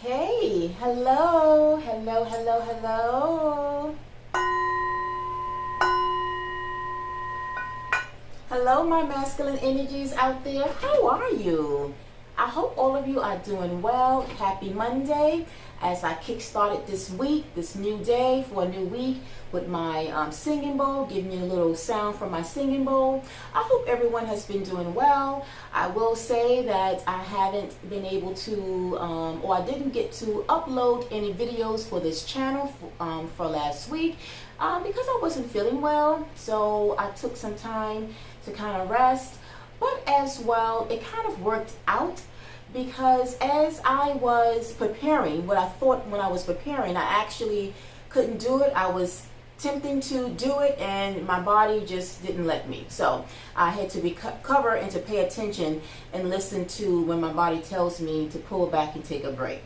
Hey, hello, hello, hello, hello. Hello, my masculine energies out there. How are you? I hope all of you are doing well. Happy Monday as I kick-started this week, this new day for a new week with my singing bowl, giving you a little sound from my singing bowl. I hope everyone has been doing well. I will say that I haven't been able to, or I didn't get to upload any videos for this channel for last week because I wasn't feeling well. So I took some time to kind of rest. But as well, it kind of worked out because as I was preparing, what I thought when I was preparing, I actually couldn't do it. I was attempting to do it and my body just didn't let me. So I had to recover and to pay attention and listen to when my body tells me to pull back and take a break.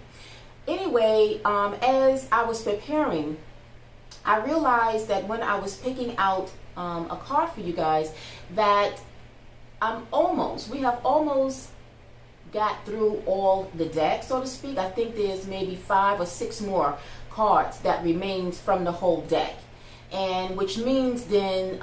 Anyway, as I was preparing, I realized that when I was picking out a card for you guys, that we have almost got through all the deck, so to speak. I think there's maybe 5 or 6 more cards that remains from the whole deck. And which means then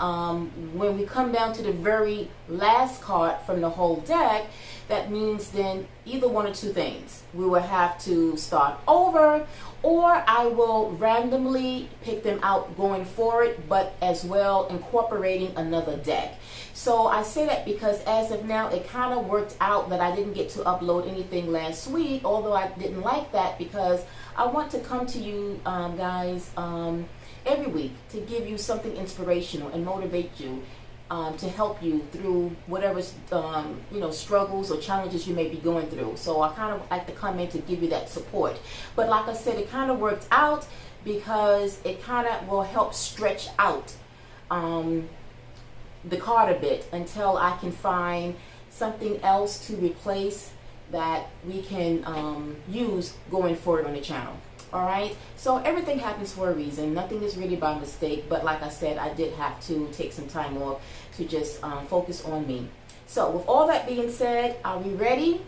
when we come down to the very last card from the whole deck, that means then either one or two things. We will have to start over, or I will randomly pick them out going forward, but as well incorporating another deck. So I say that because as of now, it kind of worked out that I didn't get to upload anything last week, although I didn't like that because I want to come to you guys every week to give you something inspirational and motivate you to help you through whatever struggles or challenges you may be going through. So I kind of like to come in to give you that support. But like I said, it kind of worked out because it kind of will help stretch out the card a bit until I can find something else to replace that we can use going forward on the channel. All right, so everything happens for a reason. Nothing is really by mistake, but like I said, I did have to take some time off to just focus on me. So with all that being said, are we ready?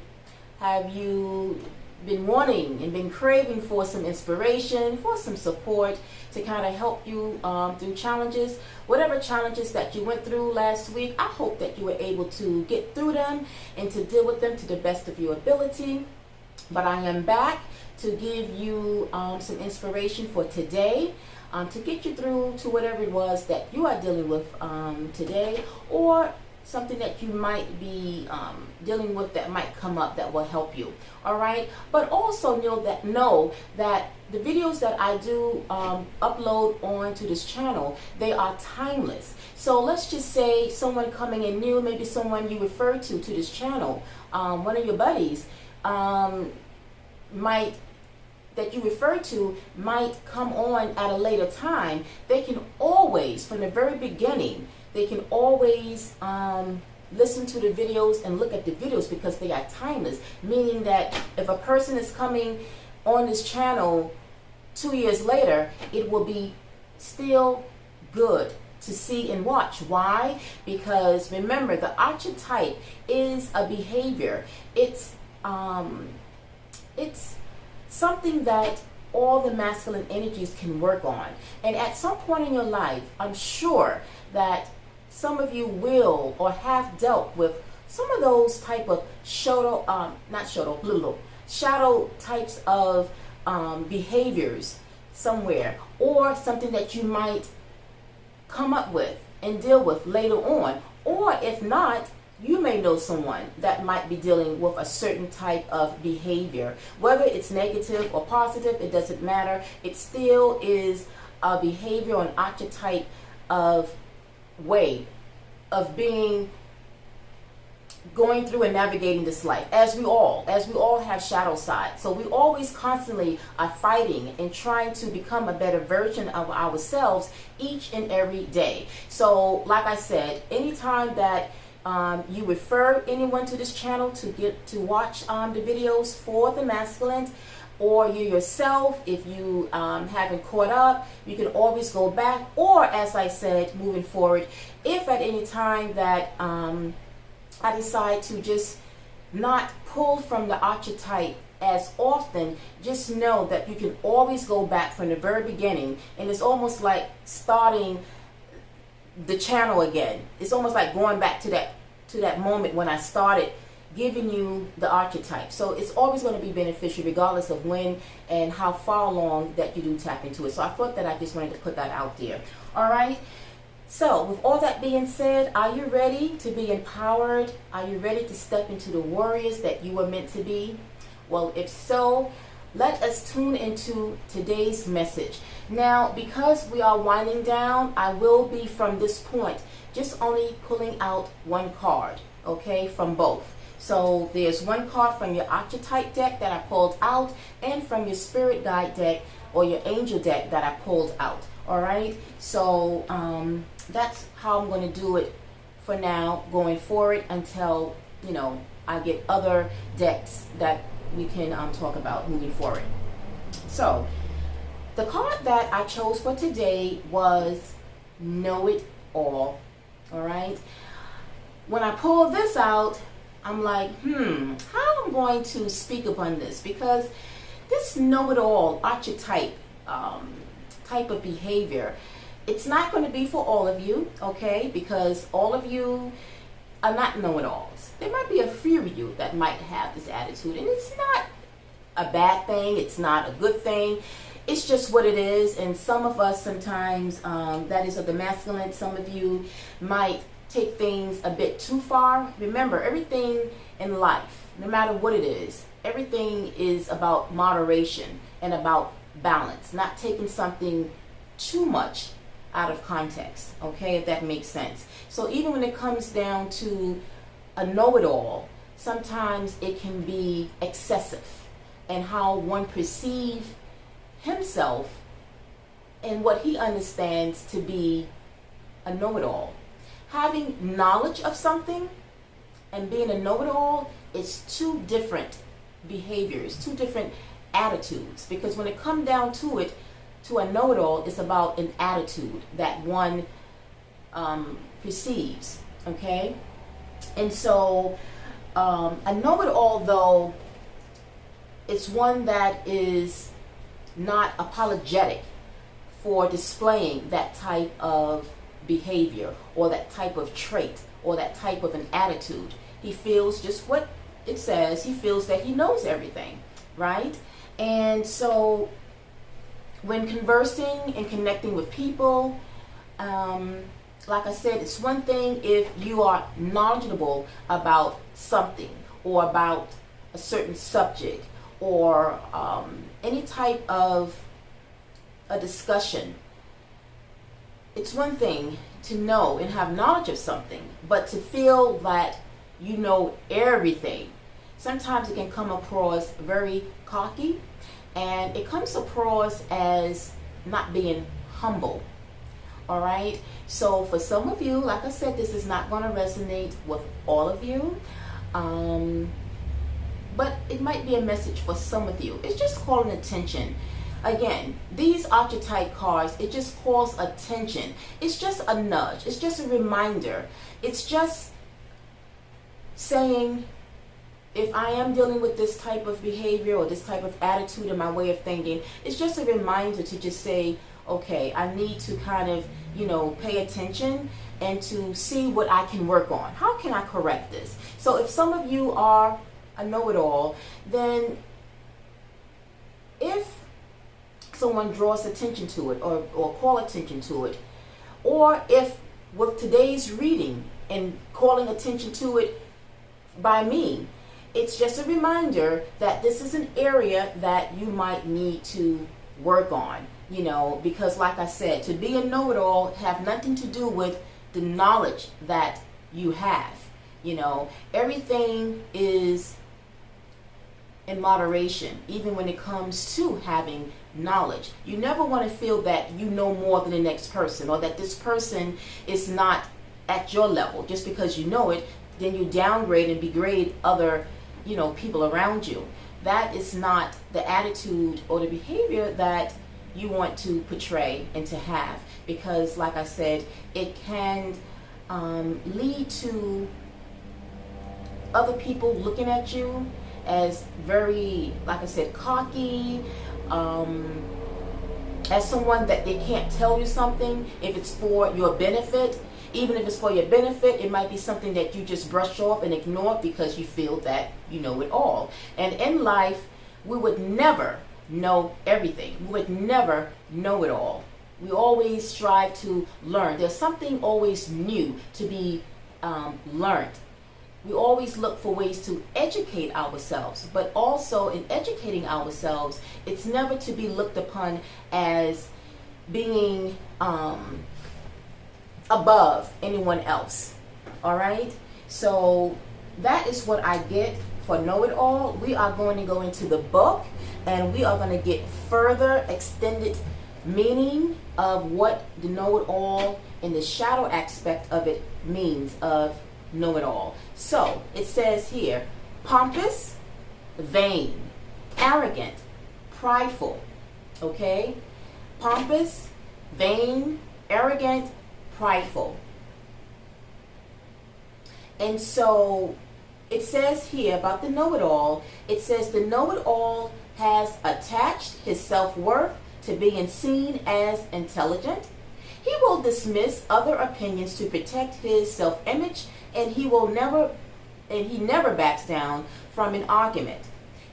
Have you been wanting and been craving for some inspiration, for some support to kind of help you through challenges? Whatever challenges that you went through last week, I hope that you were able to get through them and to deal with them to the best of your ability. But I am back to give you some inspiration for today, to get you through to whatever it was that you are dealing with today, or something that you might be dealing with that might come up that will help you. All right, but also know that the videos that I do upload onto this channel, they are timeless. So let's just say someone coming in new, maybe someone you refer to this channel, one of your buddies, that you refer to might come on at a later time. They can always, from the very beginning, they can always listen to the videos and look at the videos because they are timeless. Meaning that if a person is coming on this channel 2 years later, it will be still good to see and watch. Why? Because remember, the archetype is a behavior. It's something that all the masculine energies can work on. And at some point in your life, I'm sure that some of you will or have dealt with some of those type of shadow types of behaviors somewhere, or something that you might come up with and deal with later on. Or if not, you may know someone that might be dealing with a certain type of behavior. Whether it's negative or positive, it doesn't matter. It still is a behavior or an archetype of way of going through and navigating this life, as we all have shadow side. So we always constantly are fighting and trying to become a better version of ourselves each and every day. So like I said, anytime that you refer anyone to this channel to watch the videos for the masculine, or you yourself, if you haven't caught up, you can always go back. Or as I said, moving forward, if at any time that I decide to just not pull from the archetype as often, just know that you can always go back from the very beginning, and it's almost like starting the channel again. It's almost like going back to that moment when I started giving you the archetype. So it's always going to be beneficial regardless of when and how far along that you do tap into it. So I thought that I just wanted to put that out there. All right. So with all that being said, are you ready to be empowered? Are you ready to step into the warriors that you were meant to be? Well, if so, let us tune into today's message. Now, because we are winding down, I will be from this point just only pulling out one card, okay, from both. So there's one card from your archetype deck that I pulled out, and from your spirit guide deck or your angel deck that I pulled out. All right, so that's how I'm going to do it for now, going forward until, you know, I get other decks that we can talk about moving forward. So the card that I chose for today was Know It All. All right, when I pull this out, I'm like, how am I going to speak upon this? Because this know-it-all archetype type of behavior, it's not going to be for all of you, okay? Because all of you are not know-it-alls. There might be a few of you that might have this attitude, and it's not a bad thing. It's not a good thing. It's just what it is. And some of us sometimes, that is of the masculine, some of you might take things a bit too far. Remember, everything in life, no matter what it is, everything is about moderation and about balance, not taking something too much out of context, okay, if that makes sense. So even when it comes down to a know-it-all, sometimes it can be excessive in how one perceives himself and what he understands to be a know-it-all. Having knowledge of something and being a know-it-all is two different behaviors, two different attitudes. Because when it comes down to it, to a know-it-all, it's about an attitude that one perceives, okay? And so a know-it-all, though, it's one that is not apologetic for displaying that type of behavior or that type of trait or that type of an attitude. He feels just what it says. He feels that he knows everything, right? And so when conversing and connecting with people, like I said, it's one thing if you are knowledgeable about something or about a certain subject or any type of a discussion. It's one thing to know and have knowledge of something, but to feel that you know everything, sometimes it can come across very cocky, and it comes across as not being humble. All right, so for some of you, like I said, this is not going to resonate with all of you, but it might be a message for some of you. It's just calling attention. Again, these archetype cards, it just calls attention. It's just a nudge. It's just a reminder. It's just saying, if I am dealing with this type of behavior or this type of attitude in my way of thinking, it's just a reminder to just say, okay, I need to kind of, you know, pay attention and to see what I can work on. How can I correct this? So if some of you are a know-it-all, then if someone draws attention to it or call attention to it, or if with today's reading and calling attention to it by me, it's just a reminder that this is an area that you might need to work on, you know, because like I said, to be a know-it-all have nothing to do with the knowledge that you have. You know, everything is in moderation, even when it comes to having knowledge. You never want to feel that you know more than the next person, or that this person is not at your level. Just because you know it, then you downgrade and degrade other, you know, people around you. That is not the attitude or the behavior that you want to portray and to have, because like I said, it can lead to other people looking at you as very, like I said, cocky, as someone that they can't tell you something if it's for your benefit. Even if it's for your benefit, it might be something that you just brush off and ignore because you feel that you know it all. And in life, we would never know everything. We would never know it all. We always strive to learn. There's something always new to be learned. We always look for ways to educate ourselves, but also in educating ourselves, it's never to be looked upon as being above anyone else. All right? So that is what I get for know-it-all. We are going to go into the book, and we are going to get further extended meaning of what the know-it-all and the shadow aspect of it means of know-it-all. So it says here, pompous, vain, arrogant, prideful. Okay? Pompous, vain, arrogant, prideful. And so it says here about the know-it-all, it says the know-it-all has attached his self-worth to being seen as intelligent. He will dismiss other opinions to protect his self-image, and he never backs down from an argument.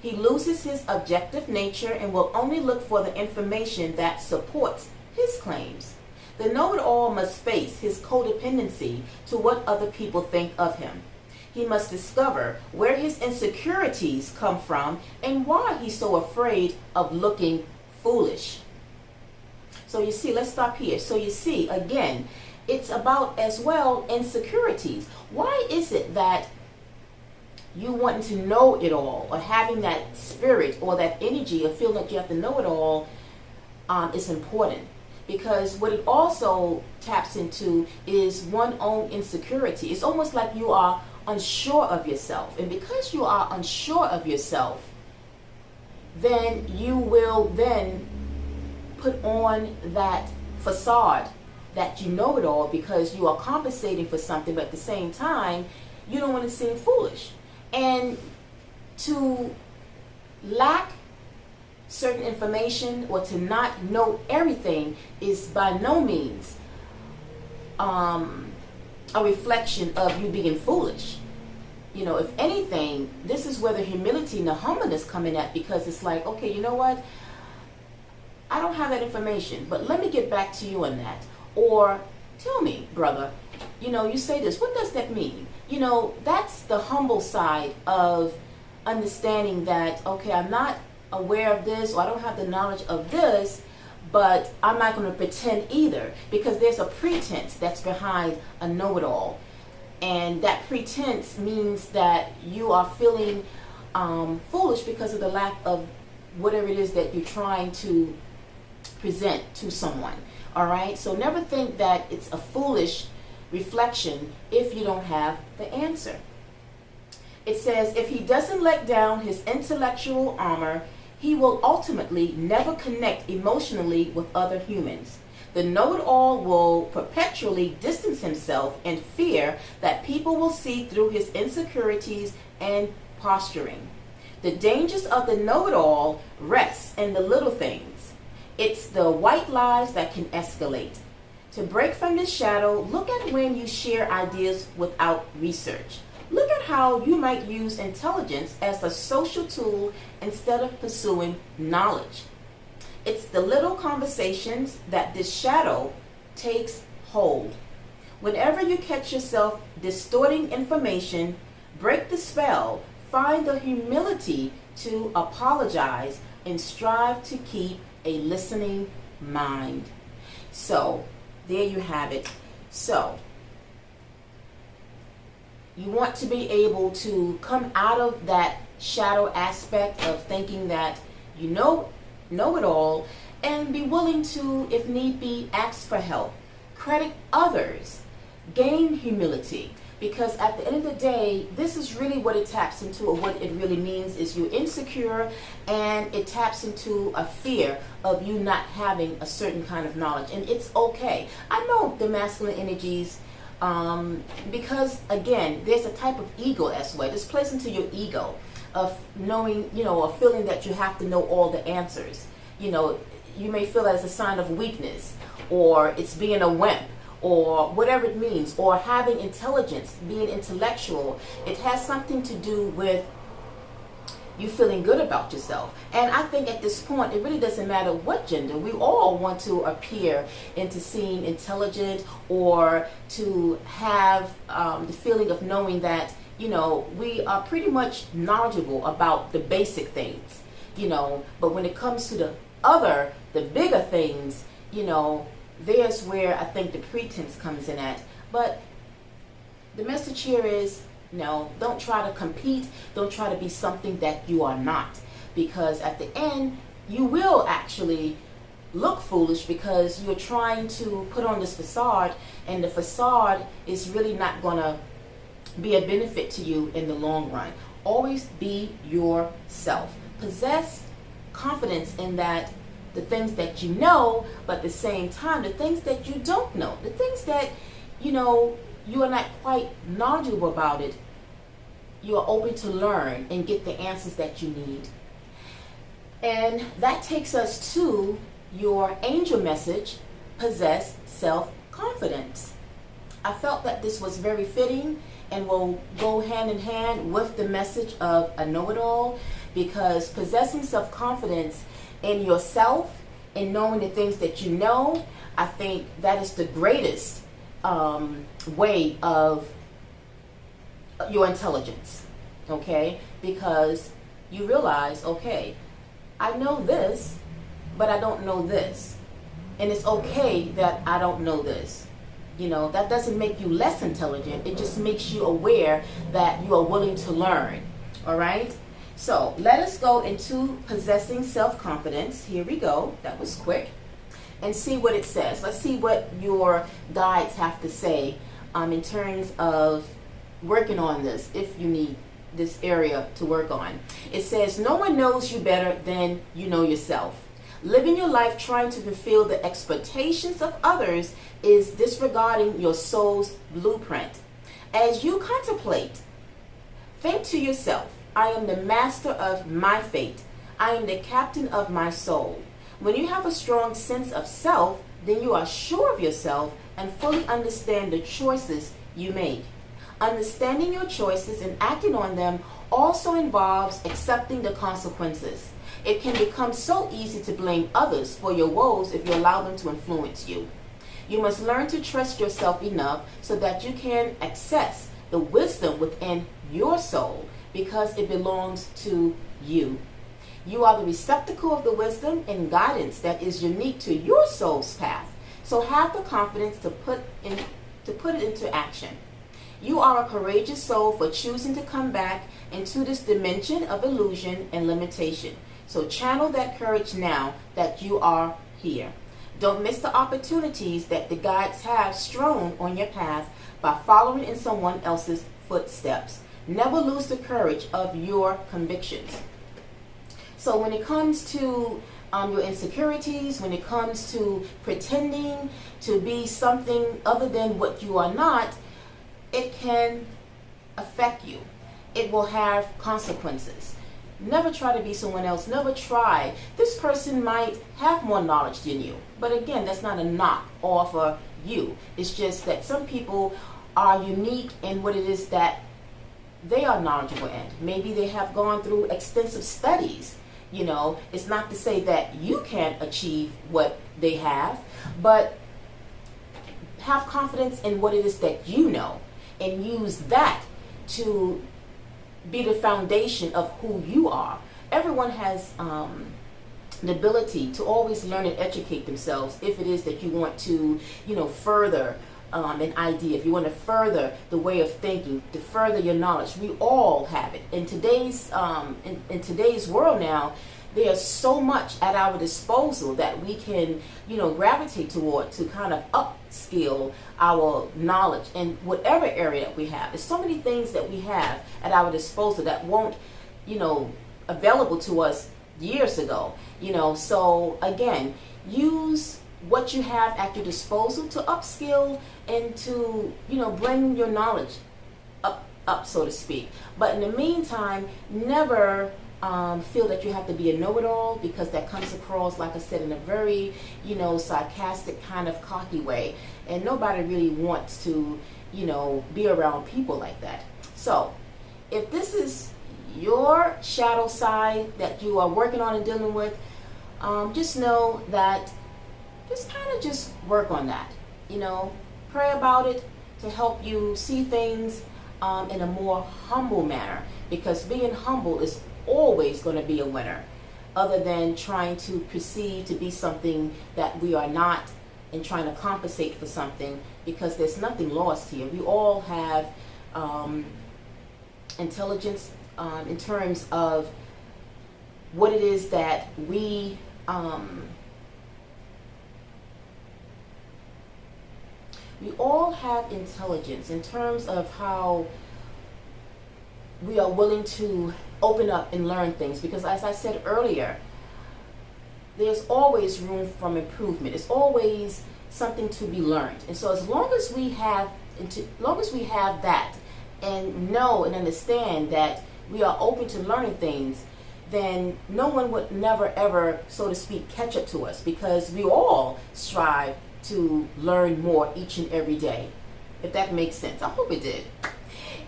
He loses his objective nature and will only look for the information that supports his claims. The know-it-all must face his codependency to what other people think of him. He must discover where his insecurities come from and why he's so afraid of looking foolish. So you see, let's stop here. So you see, again, it's about as well insecurities. Why is it that you wanting to know it all, or having that spirit or that energy of feeling like you have to know it all is important? Because what it also taps into is one's own insecurity. It's almost like you are unsure of yourself. And because you are unsure of yourself, then you will then put on that facade that you know it all, because you are compensating for something, but at the same time, you don't want to seem foolish. And to lack certain information or to not know everything is by no means a reflection of you being foolish. You know, if anything, this is where the humility and the humbleness come in at, because it's like, okay, you know what? I don't have that information, but let me get back to you on that. Or tell me, brother, you know, you say this, what does that mean? You know, that's the humble side of understanding that, okay, I'm not aware of this, or I don't have the knowledge of this, but I'm not going to pretend either, because there's a pretense that's behind a know-it-all. And that pretense means that you are feeling foolish because of the lack of whatever it is that you're trying to present to someone. All right? So never think that it's a foolish reflection if you don't have the answer. It says, if he doesn't let down his intellectual armor, he will ultimately never connect emotionally with other humans. The know-it-all will perpetually distance himself in fear that people will see through his insecurities and posturing. The dangers of the know-it-all rests in the little things. It's the white lies that can escalate. To break from this shadow, look at when you share ideas without research. Look at how you might use intelligence as a social tool instead of pursuing knowledge. It's the little conversations that this shadow takes hold. Whenever you catch yourself distorting information, break the spell, find the humility to apologize, and strive to keep a listening mind. So, there you have it. So, you want to be able to come out of that shadow aspect of thinking that you know it all, and be willing to, if need be, ask for help, credit others, gain humility. Because at the end of the day, this is really what it taps into, or what it really means is you're insecure, and it taps into a fear of you not having a certain kind of knowledge. And it's okay. I know the masculine energies Because again, there's a type of ego as well. This plays into your ego of knowing, or feeling that you have to know all the answers. You may feel that as a sign of weakness, or it's being a wimp, or whatever it means, or having intelligence, being intellectual. It has something to do with you feeling good about yourself. And I think at this point, it really doesn't matter what gender. We all want to appear into seem intelligent, or to have the feeling of knowing that, we are pretty much knowledgeable about the basic things, but when it comes to the bigger things, there's where I think the pretense comes in at. But the message here is, no, don't try to compete. Don't try to be something that you are not. Because at the end, you will actually look foolish because you're trying to put on this facade, and the facade is really not going to be a benefit to you in the long run. Always be yourself. Possess confidence in that the things that you know, but at the same time, the things that you don't know, the things that, you are not quite knowledgeable about it, you are open to learn and get the answers that you need. And that takes us to your angel message, possess self-confidence. I felt that this was very fitting and will go hand in hand with the message of a know-it-all, because possessing self-confidence in yourself and knowing the things that you know, I think that is the greatest way of your intelligence, okay? Because you realize, okay, I know this, but I don't know this. And it's okay that I don't know this. That doesn't make you less intelligent. It just makes you aware that you are willing to learn, all right? So let us go into possessing self-confidence. Here we go. That was quick. And see what it says. Let's see what your guides have to say in terms of working on this, if you need this area to work on. It says, no one knows you better than you know yourself. Living your life trying to fulfill the expectations of others is disregarding your soul's blueprint. As you contemplate, think to yourself, I am the master of my fate. I am the captain of my soul. When you have a strong sense of self, then you are sure of yourself and fully understand the choices you make. Understanding your choices and acting on them also involves accepting the consequences. It can become so easy to blame others for your woes if you allow them to influence you. You must learn to trust yourself enough so that you can access the wisdom within your soul, because it belongs to you. You are the receptacle of the wisdom and guidance that is unique to your soul's path. So have the confidence to put it into action. You are a courageous soul for choosing to come back into this dimension of illusion and limitation. So channel that courage now that you are here. Don't miss the opportunities that the guides have strewn on your path by following in someone else's footsteps. Never lose the courage of your convictions. So when it comes to your insecurities, when it comes to pretending to be something other than what you are not, it can affect you. It will have consequences. Never try to be someone else. Never try. This person might have more knowledge than you. But again, that's not a knock off of you. It's just that some people are unique in what it is that they are knowledgeable in. Maybe they have gone through extensive studies. It's not to say that you can't achieve what they have, but have confidence in what it is that you know and use that to be the foundation of who you are. Everyone has the ability to always learn and educate themselves if it is that you want to, further an idea, if you want to further the way of thinking, to further your knowledge. We all have it. In today's world now, there's so much at our disposal that we can, gravitate toward to kind of upskill our knowledge in whatever area that we have. There's so many things that we have at our disposal that weren't, available to us years ago. So again, use what you have at your disposal to upskill and to, bring your knowledge up, so to speak. But in the meantime, never feel that you have to be a know-it-all, because that comes across, like I said, in a very, sarcastic kind of cocky way. And nobody really wants to, be around people like that. So if this is your shadow side that you are working on and dealing with, just know that just work on that. Pray about it to help you see things in a more humble manner, because being humble is always going to be a winner, other than trying to perceive to be something that we are not and trying to compensate for something, because there's nothing lost here. We all have intelligence in terms of what it is that we all have intelligence in terms of how we are willing to open up and learn things, because as I said earlier, there's always room for improvement. It's always something to be learned. And so as long as we have that and know and understand that we are open to learning things, then no one would never ever, so to speak, catch up to us, because we all strive to learn more each and every day. If that makes sense. I hope it did.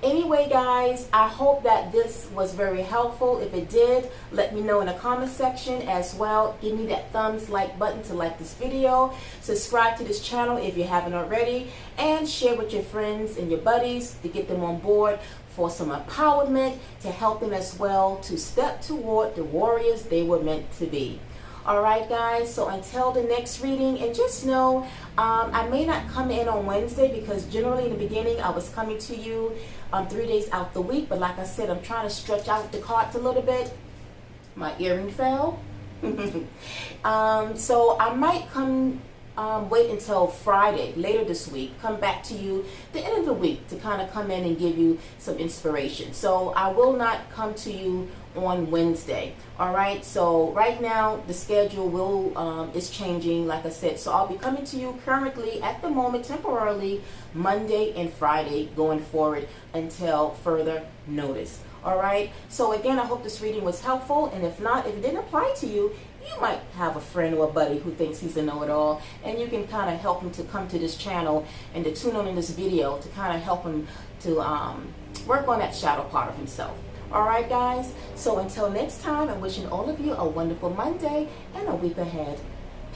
Anyway, guys, I hope that this was very helpful. If it did, let me know in the comment section as well. Give me that thumbs like button to like this video. Subscribe to this channel if you haven't already, and share with your friends and your buddies to get them on board for some empowerment, to help them as well to step toward the warriors they were meant to be. All right, guys, so until the next reading, and just know I may not come in on Wednesday, because generally in the beginning I was coming to you 3 days out the week, but like I said, I'm trying to stretch out the cards a little bit. My earring fell. So I might come wait until Friday, later this week, come back to you the end of the week to kind of come in and give you some inspiration. So I will not come to you on Wednesday. All right, so right now the schedule is changing, like I said, so I'll be coming to you currently at the moment temporarily Monday and Friday going forward until further notice. All right, so again, I hope this reading was helpful, and if not, if it didn't apply to you, you might have a friend or a buddy who thinks he's a know-it-all, and you can kind of help him to come to this channel and to tune on in this video to kind of help him to work on that shadow part of himself. All right, guys, so until next time, I'm wishing all of you a wonderful Monday and a week ahead.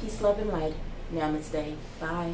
Peace, love, and light. Namaste. Bye.